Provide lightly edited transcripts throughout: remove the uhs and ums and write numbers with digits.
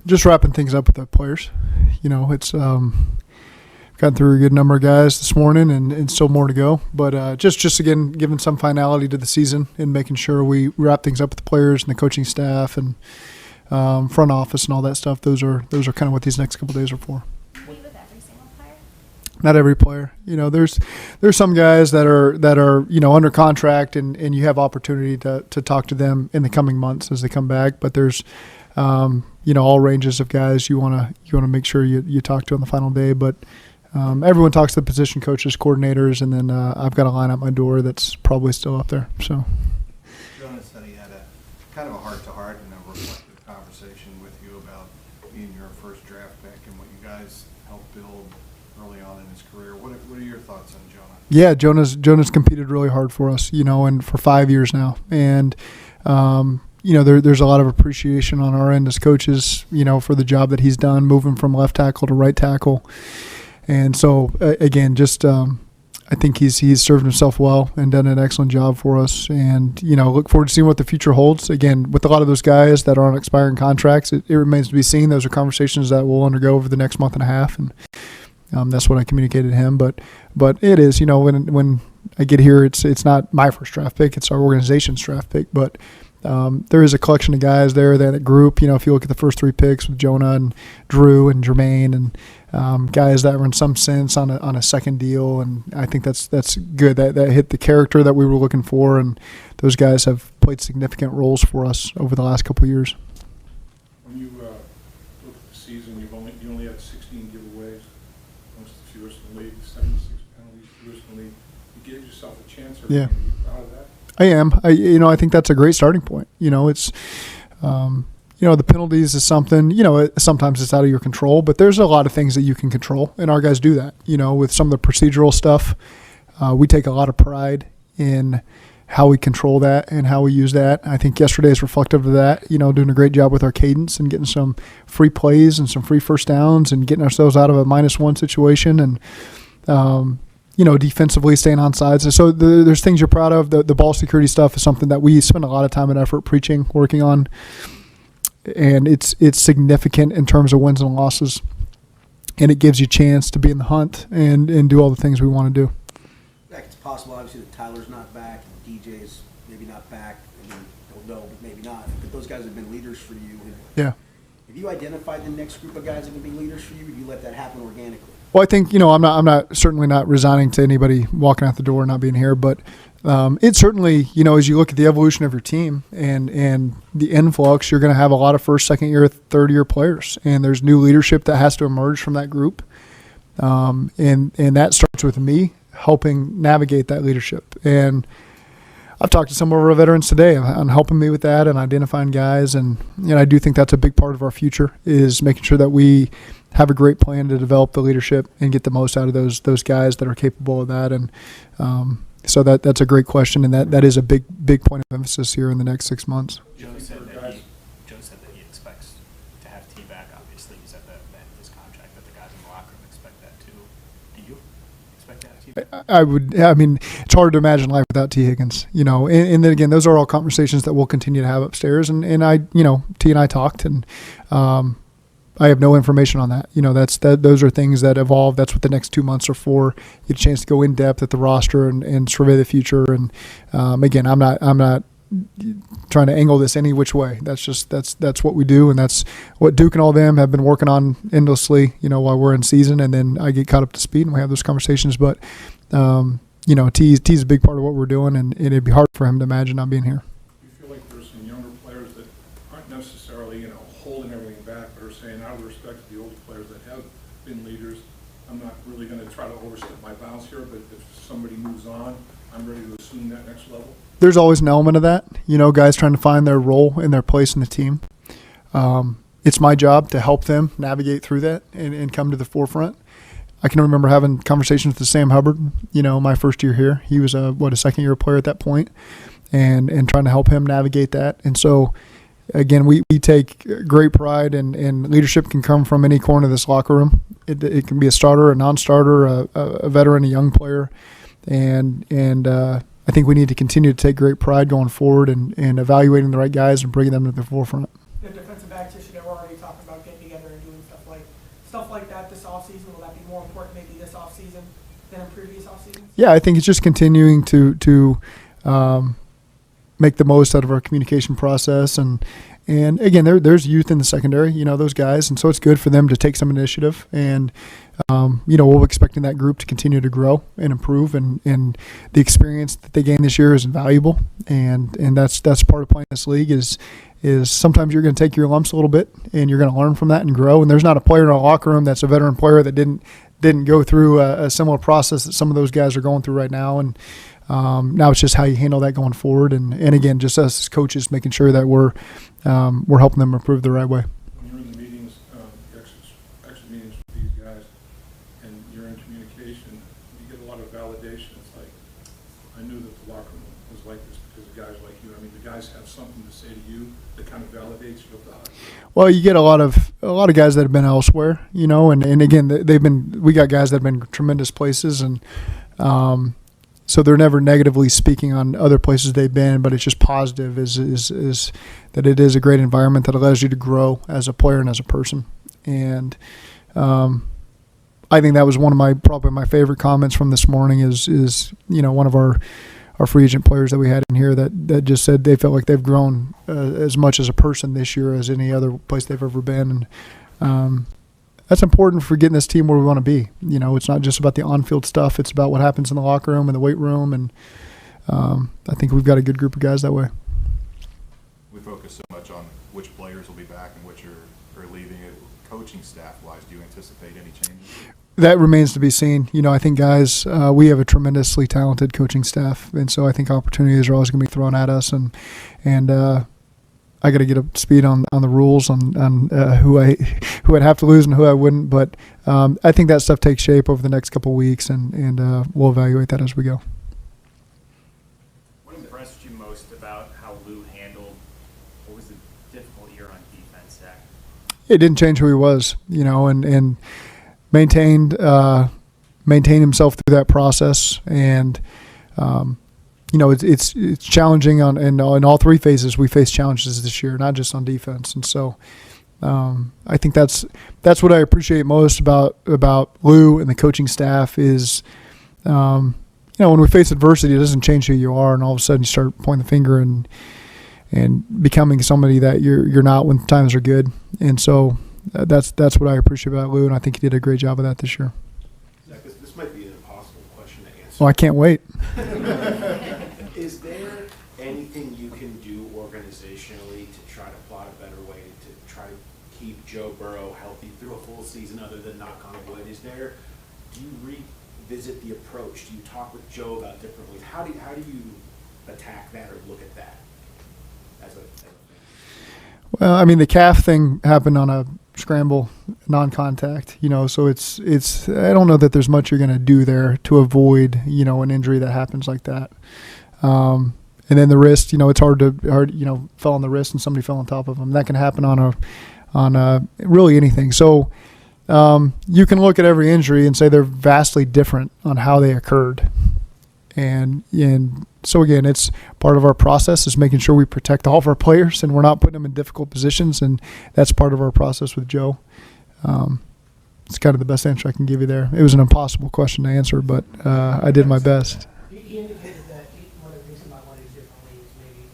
Just wrapping things up with the players. It's gotten through a good number of guys this morning, and still more to go. But just again, giving some finality to the season and making sure we wrap things up with the players and the coaching staff and front office and all that stuff. Those are kind of what these next couple of days are for. With every single player? Not every player. There's some guys that are under contract, and you have opportunity to talk to them in the coming months as they come back. But there's all ranges of guys you want to make sure you talk to on the final day. But everyone talks to the position coaches, coordinators, and then I've got a line out my door that's probably still up there. So. Jonah said he had a kind of a heart-to-heart and a reflective conversation with you about being your first draft pick and what you guys helped build early on in his career. What are your thoughts on Jonah? Yeah, Jonah's competed really hard for us, and for 5 years now, and. There's a lot of appreciation on our end as coaches, for the job that he's done, moving from left tackle to right tackle. And so, again, I think he's served himself well and done an excellent job for us. And, look forward to seeing what the future holds. Again, with a lot of those guys that are on expiring contracts, it remains to be seen. Those are conversations that we'll undergo over the next month and a half. And that's what I communicated to him. But it is, when I get here, it's not my first draft pick. It's our organization's draft pick. But there is a collection of guys there, that group. If you look at the first 3 picks with Jonah and Drew and Jermaine and guys that were in some sense on a second deal, and I think that's good. That hit the character that we were looking for, and those guys have played significant roles for us over the last couple of years. When you look at the season, you only had 16 giveaways, most of the fewest in the league, 76 penalties, fewest in the league. You gave yourself a chance. Are you proud of that? I am. I think that's a great starting point. It's, the penalties is something, sometimes it's out of your control, but there's a lot of things that you can control, and our guys do that. With some of the procedural stuff, we take a lot of pride in how we control that and how we use that. I think yesterday is reflective of that, doing a great job with our cadence and getting some free plays and some free first downs and getting ourselves out of a -1 situation and, defensively staying on sides. And so there's things you're proud of. The ball security stuff is something that we spend a lot of time and effort preaching, working on. And it's significant in terms of wins and losses. And it gives you a chance to be in the hunt and do all the things we want to do. It's possible, obviously, that Tyler's not back and DJ's maybe not back. Don't know, but maybe not. But those guys have been leaders for you. Yeah. Have you identified the next group of guys that can be leaders for you, or do you let that happen organically? Well, I think, I'm certainly not resigning to anybody walking out the door and not being here, but it certainly, as you look at the evolution of your team and the influx, you're going to have a lot of first, second year, third year players, and there's new leadership that has to emerge from that group. And that starts with me helping navigate that leadership. And I've talked to some of our veterans today on helping me with that and identifying guys. And I do think that's a big part of our future, is making sure that we have a great plan to develop the leadership and get the most out of those guys that are capable of that. And so that's a great question, and that is a big point of emphasis here in the next 6 months. Joe said that he expects to have T back. Obviously, he's at the end of his contract, but the guys in the locker room expect that too. Do you expect to have T back? It's hard to imagine life without T. Higgins, and then again, those are all conversations that we'll continue to have upstairs. And T and I talked, and I have no information on that. Those are things that evolve. That's what the next 2 months are for. You get a chance to go in depth at the roster and survey the future. And again, I'm not trying to angle this any which way. That's what we do, and that's what Duke and all them have been working on endlessly. While we're in season, and then I get caught up to speed and we have those conversations. But T's a big part of what we're doing, and it'd be hard for him to imagine not being here. Do you feel like there's some younger players that aren't necessarily holding everything back, but are saying, out of respect to the older players that have been leaders, I'm not really going to try to overstep my bounds here, but if somebody moves on, I'm ready to assume that next level? There's always an element of that, guys trying to find their role and their place in the team. It's my job to help them navigate through that and come to the forefront. I can remember having conversations with Sam Hubbard, my first year here. He was a second-year player at that point, and trying to help him navigate that. And so, again, we take great pride, and leadership can come from any corner of this locker room. It can be a starter, a non-starter, a veteran, a young player. And I think we need to continue to take great pride going forward and evaluating the right guys and bringing them to the forefront. The defensive backs issue that we're already talking about getting offseason? Yeah, I think it's just continuing to make the most out of our communication process, and again, there's youth in the secondary, those guys, and so it's good for them to take some initiative, and we're expecting that group to continue to grow and improve, and the experience that they gained this year is invaluable, and that's part of playing this league is sometimes you're going to take your lumps a little bit, and you're going to learn from that and grow. And there's not a player in our locker room that's a veteran player that didn't go through a similar process that some of those guys are going through right now. And now it's just how you handle that going forward. And again, just us as coaches making sure that we're helping them improve the right way. When you're in the meetings, exit meetings with these guys, and you're in communication, you get a lot of validation. It's like, I knew that the locker room was like this because of guys like you. I mean, the guys have something to say to you that kind of validates you. Well, you get a lot of guys that have been elsewhere, and again, we got guys that have been tremendous places, and so they're never negatively speaking on other places they've been, but it's just positive is that it is a great environment that allows you to grow as a player and as a person. And I think that was probably my favorite comments from this morning is one of our free agent players that we had in here that just said they felt like they've grown as much as a person this year as any other place they've ever been. And that's important for getting this team where we want to be. It's not just about the on-field stuff. It's about what happens in the locker room and the weight room. And I think we've got a good group of guys that way. We focus so much on which players will be back and which are leaving. Coaching staff-wise, do you anticipate any changes? That remains to be seen. I think, guys, we have a tremendously talented coaching staff, and so I think opportunities are always going to be thrown at us. And I got to get up to speed on the rules on who I'd have to lose and who I wouldn't. But I think that stuff takes shape over the next couple of weeks, and we'll evaluate that as we go. What impressed you most about how Lou handled what was a difficult year on defense, Zach? It didn't change who he was, and maintained himself through that process, and it's challenging in all three phases. We face challenges this year, not just on defense, and so I think that's what I appreciate most about Lou and the coaching staff is when we face adversity, it doesn't change who you are, and all of a sudden you start pointing the finger and becoming somebody that you're not when times are good, and so. That's what I appreciate about Lou, and I think he did a great job of that this year. Zach, this might be an impossible question to answer. Well, I can't wait. Is there anything you can do organizationally to try to plot a better way to try to keep Joe Burrow healthy through a full season other than knock on wood? Do you revisit the approach? Do you talk with Joe about different ways? How do you attack that or look at that as a thing? Well, I mean, the calf thing happened on a scramble, non-contact, so it's I don't know that there's much you're going to do there to avoid, an injury that happens like that. And then the wrist, it's hard, fell on the wrist and somebody fell on top of him. That can happen on really anything. So you can look at every injury and say they're vastly different on how they occurred. And so, again, it's part of our process is making sure we protect all of our players and we're not putting them in difficult positions, and that's part of our process with Joe. It's kind of the best answer I can give you there. It was an impossible question to answer, but I did my best. He indicated that one of the things he might want to do differently is maybe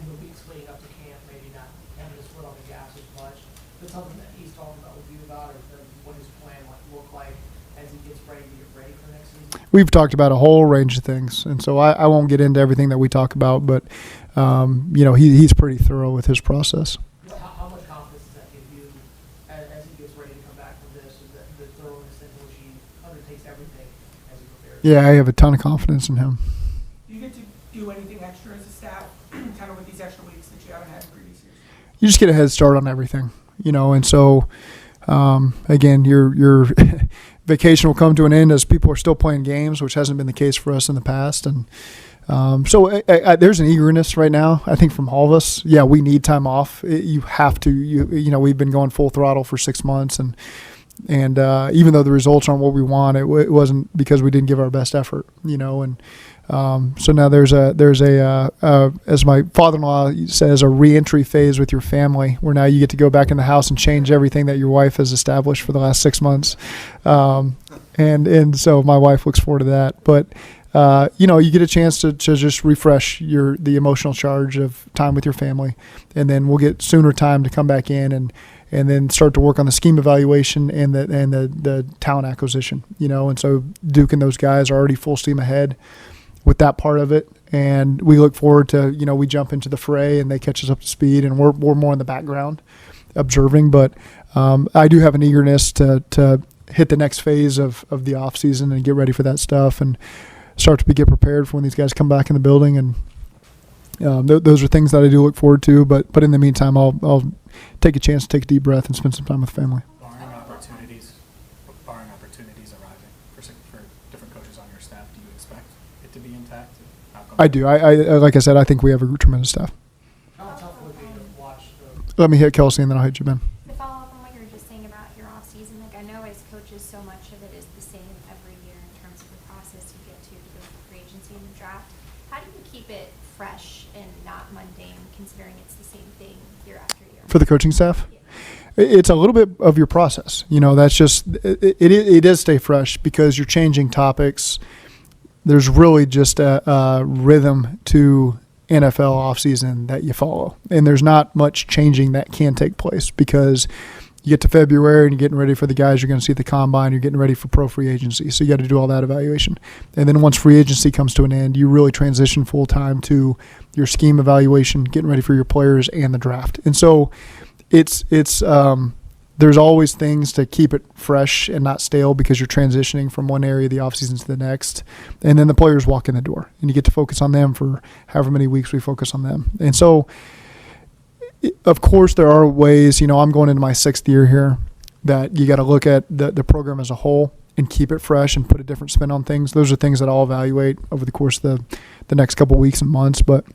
the weeks leading up to camp, maybe not having his foot on the gas as much. Is that something that he's talking about with you about, or what his plan might look like as he gets ready to get ready for next season? We've talked about a whole range of things, and so I won't get into everything that we talk about, but he's pretty thorough with his process. How much confidence does that give you as he gets ready to come back from this? Is that the thoroughness in which he undertakes everything as he prepares? Yeah, I have a ton of confidence in him. Do you get to do anything extra as a staff, kind of with these extra weeks that you haven't had in previous years? You just get a head start on everything, and so again, your vacation will come to an end as people are still playing games, which hasn't been the case for us in the past. And so there's an eagerness right now, I think, from all of us. Yeah, we need time off. You have to. We've been going full throttle for 6 months, and And even though the results aren't what we want, it wasn't because we didn't give our best effort, and so now there's a as my father-in-law says, a re-entry phase with your family, where now you get to go back in the house and change everything that your wife has established for the last 6 months, and so my wife looks forward to that. But you get a chance to just refresh the emotional charge of time with your family, and then we'll get sooner time to come back in and then start to work on the scheme evaluation and the talent acquisition, and so Duke and those guys are already full steam ahead with that part of it, and we look forward to, we jump into the fray and they catch us up to speed, and we're more in the background observing. But I do have an eagerness to hit the next phase of the offseason and get ready for that stuff and start to get prepared for when these guys come back in the building. And those are things that I do look forward to. But in the meantime, I'll take a chance to take a deep breath and spend some time with family. Barring opportunities arising for different coaches on your staff, do you expect it to be intact? I do. I like I said, I think we have a tremendous staff. How tough would it be to watch Let me hit Kelsey and then I'll hit you, Ben. To follow up on what you were just saying about your off season, I know as coaches, so much of it is the same every year in terms of the process you get to go through free agency and the draft. How do you keep it fresh and not mundane, considering it's the same thing year after year? For the coaching staff? Yeah. It's a little bit of your process. That's just, it is stay fresh because you're changing topics. There's really just a rhythm to NFL offseason that you follow. And there's not much changing that can take place because you get to February and you're getting ready for the guys you're going to see at the combine. You're getting ready for pro free agency. So you got to do all that evaluation. And then once free agency comes to an end, you really transition full time to your scheme evaluation, getting ready for your players and the draft. And so it's there's always things to keep it fresh and not stale because you're transitioning from one area of the offseason to the next. And then the players walk in the door and you get to focus on them for however many weeks we focus on them. And so, of course, there are ways, I'm going into my 6th year here, that you got to look at the program as a whole and keep it fresh and put a different spin on things. Those are things that I'll evaluate over the course of the next couple of weeks and months. But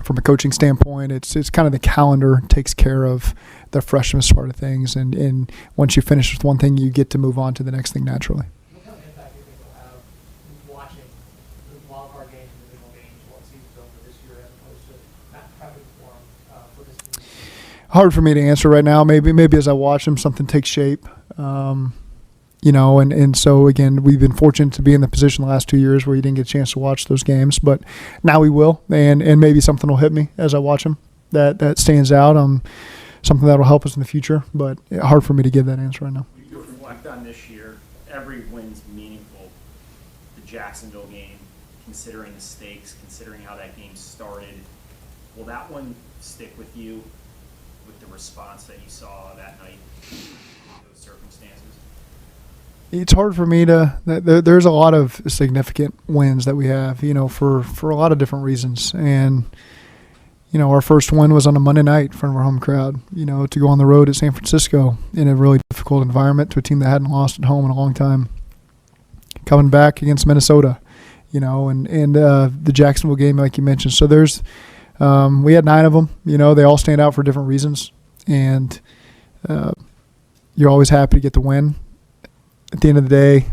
from a coaching standpoint, it's kind of the calendar takes care of the freshness part of things. And once you finish with one thing, you get to move on to the next thing naturally. What kind of impact do you think will have watching the wild card games and divisional games what season's over this year as opposed to not prepping for them for this season? Hard for me to answer right now. Maybe as I watch them, something takes shape. And so again, we've been fortunate to be in the position the last 2 years where you didn't get a chance to watch those games, but now we will, and maybe something will hit me as I watch them that stands out. Something that will help us in the future, but hard for me to give that answer right now. You reflect on this year, every win's meaningful. The Jacksonville game, considering the stakes, considering how that game started, will that one stick with you with the response that you saw that night in those circumstances? It's hard for me to. There's a lot of significant wins that we have, for a lot of different reasons. And, our first win was on a Monday night in front of our home crowd, to go on the road at San Francisco in a really difficult environment to a team that hadn't lost at home in a long time. Coming back against Minnesota, and the Jacksonville game, like you mentioned. So we had 9 of them, they all stand out for different reasons. And you're always happy to get the win. At the end of the day,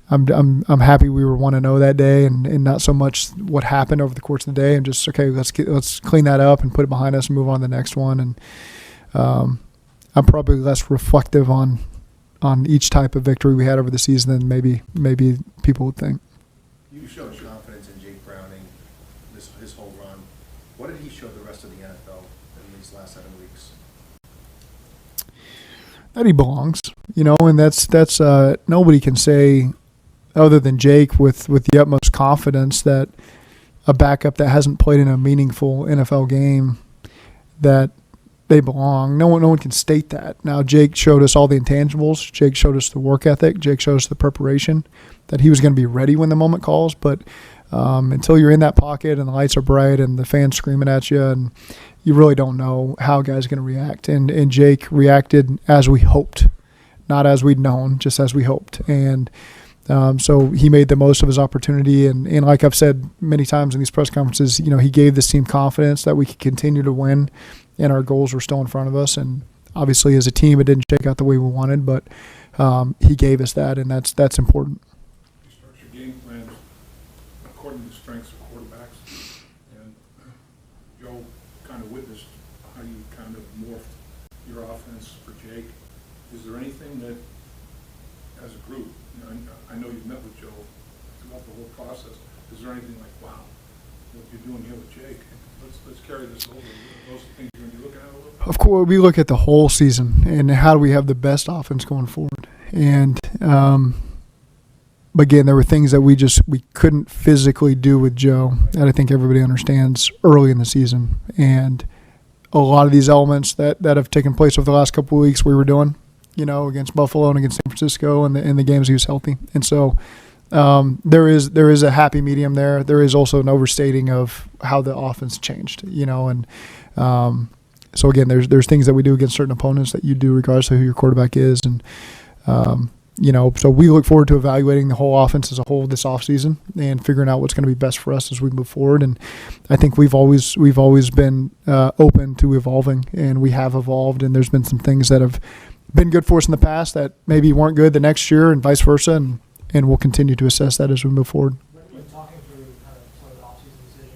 I'm happy we were 1-0 that day, and not so much what happened over the course of the day. And just let's clean that up and put it behind us and move on to the next one. And I'm probably less reflective on each type of victory we had over the season than maybe people would think. You showed confidence in Jake Browning his whole run. What did he show the rest of the NFL in these last 7 weeks? That he belongs, and that's nobody can say other than Jake with the utmost confidence that a backup that hasn't played in a meaningful NFL game that they belong. No one can state that. Now Jake showed us all the intangibles. Jake showed us the work ethic. Jake showed us the preparation that he was going to be ready when the moment calls. But until you're in that pocket and the lights are bright and the fans screaming at you, and you really don't know how a guy's going to react. And Jake reacted as we hoped, not as we'd known, just as we hoped. And so he made the most of his opportunity. And like I've said many times in these press conferences, he gave this team confidence that we could continue to win and our goals were still in front of us. And Obviously, as a team, it didn't shake out the way we wanted, but he gave us that, and that's important. You structure game plans according to the strengths of quarterbacks, and Joe kind of witnessed how you kind of morphed your offense for Jake. Is there anything that, as a group, I know you've met with Joe throughout the whole process, is there anything like, wow, what you're doing here with Jake, let's carry this over? Those are things you're going to be looking at a little bit? Of course, we look at the whole season and how do we have the best offense going forward. And again, there were things that we couldn't physically do with Joe that I think everybody understands early in the season. And a lot of these elements that have taken place over the last couple of weeks we were doing, against Buffalo and against San Francisco and the games he was healthy. And so there is a happy medium there. There is also an overstating of how the offense changed, and so again, there's things that we do against certain opponents that you do regardless of who your quarterback is, and so we look forward to evaluating the whole offense as a whole this offseason and figuring out what's going to be best for us as we move forward. And I think we've always been open to evolving, and we have evolved. And there's been some things that have been good for us in the past that maybe weren't good the next year, and vice versa. And we'll continue to assess that as we move forward. When talking through kind of some of the offseason decisions,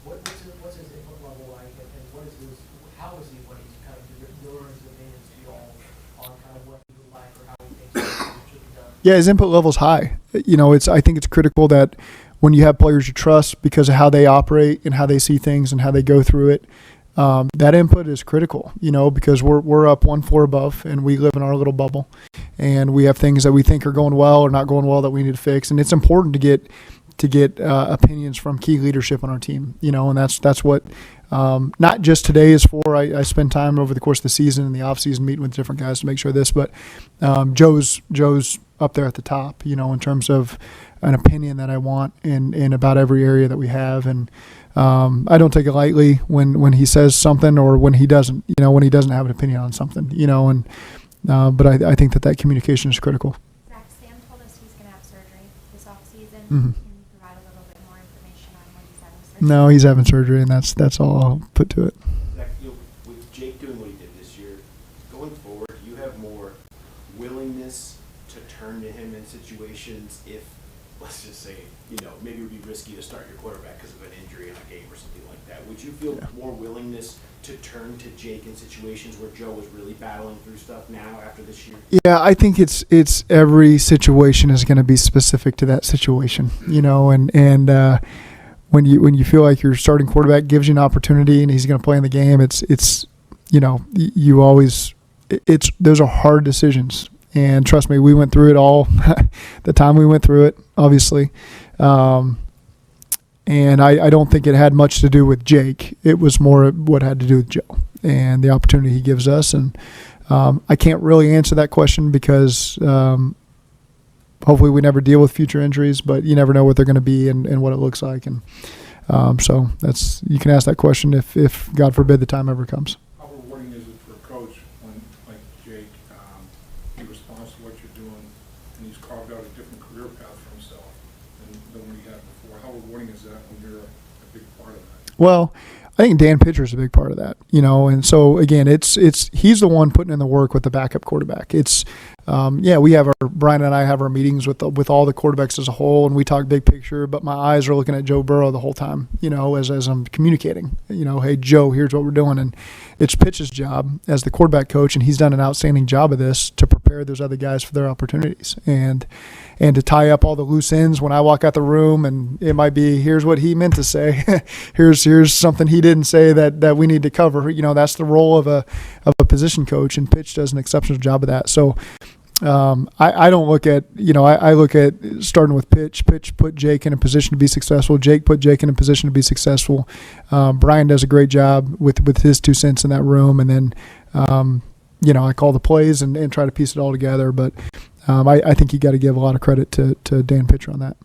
what's his input level like, and how is he when he's kind of delivering his opinions to you all on kind of what he would like or how he thinks it should be done? Yeah, his input level's high. I think it's critical that when you have players you trust because of how they operate and how they see things and how they go through it, that input is critical, because we're up one floor above and we live in our little bubble, and we have things that we think are going well or not going well that we need to fix. And it's important to get opinions from key leadership on our team, and that's what not just today is for. I spend time over the course of the season and the off season meeting with different guys to make sure this, but Joe's up there at the top, in terms of an opinion that I want in about every area that we have. And I don't take it lightly when he says something or when he doesn't, when he doesn't have an opinion on something, but I think that communication is critical. Zach, Sam told us he's going to have surgery this offseason. Mm-hmm. Can you provide a little bit more information on when he's having surgery? No, he's having surgery, and that's all I'll put to it. Zach, with Jake doing what he did this year, going forward, do you have more willingness to turn to him in situations if, let's just say, maybe it would be risky to start your quarterback because of an injury in a game or something like that? Would you feel more willingness to turn to Jake in situations where Joe was really battling through stuff now after this year? Yeah, I think it's every situation is going to be specific to that situation, and when you feel like your starting quarterback gives you an opportunity and he's going to play in the game, those are hard decisions. And trust me, we went through it all the time we went through it, obviously. And I don't think it had much to do with Jake. It was more what had to do with Joe and the opportunity he gives us. And I can't really answer that question because hopefully we never deal with future injuries, but you never know what they're going to be and what it looks like. And so you can ask that question if God forbid the time ever comes. How rewarding is it for a coach when, like Jake, he responds to what you're doing and he's carved out a different career path for himself than when he had before? How rewarding is that when you're a big part of that? Well, I think Dan Pitcher's a big part of that, and so again, he's the one putting in the work with the backup quarterback. We have Brian and I have our meetings with all the quarterbacks as a whole, and we talk big picture. But my eyes are looking at Joe Burrow the whole time, as I'm communicating. Hey Joe, here's what we're doing, and it's Pitch's job as the quarterback coach, and he's done an outstanding job of this to prepare those other guys for their opportunities and to tie up all the loose ends when I walk out the room, and it might be here's what he meant to say, here's something he didn't say that we need to cover. That's the role of a position coach, and Pitch does an exceptional job of that. So. I don't look at, I look at starting with Pitch. Pitch put Jake in a position to be successful. Jake put Jake in a position to be successful. Brian does a great job with his 2 cents in that room. And then, I call the plays and try to piece it all together. But I think you got to give a lot of credit to Dan Pitcher on that.